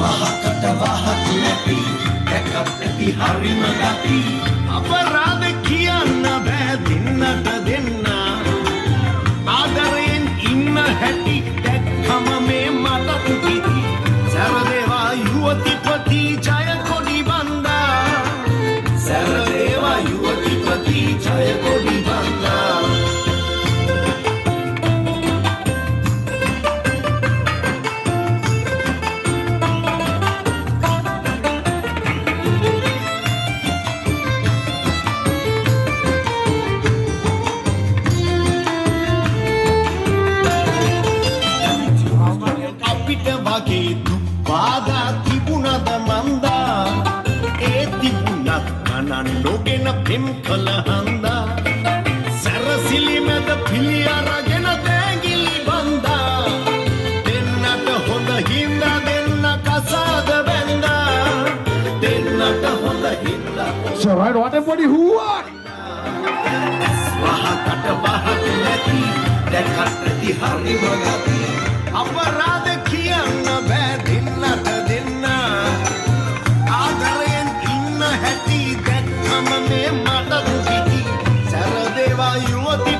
වහකට වහක් නැති දැකත් ඇති හරිම ගති අපරාධ කියන්න බෑ දෙන්නට දෙන්න ආදරයෙන් ඉන්න හැටි දැක්කම මේ මට කිති සරදේවා යුවතිපති ජය කොඩි බන්දා සරදේවා යුවතිපති ජය කොඩි බන්දා වගේ දුක්බාධා තිබුණද මන්දා ඒ තිබුණත් ගණන් නොගෙන පෙම් කළ හන්දා සැරසිලි මැද පිළි අරගෙන තෑගිලි බන්දා දෙන්නට හොඳ හින්දා දෙන්න කසාද බැන්දා දෙන්නට හොඳ හින්දා So right, what everybody who are? වහකට වහක් නැති දැකත් ඇති හරිම ගති අපරාධ කියන්න බෑ දෙන්නට දෙන්න ආදරයෙන් ඉන්න හැටි දැක්කම මේ මට දුකිති සැරදේවා යුවති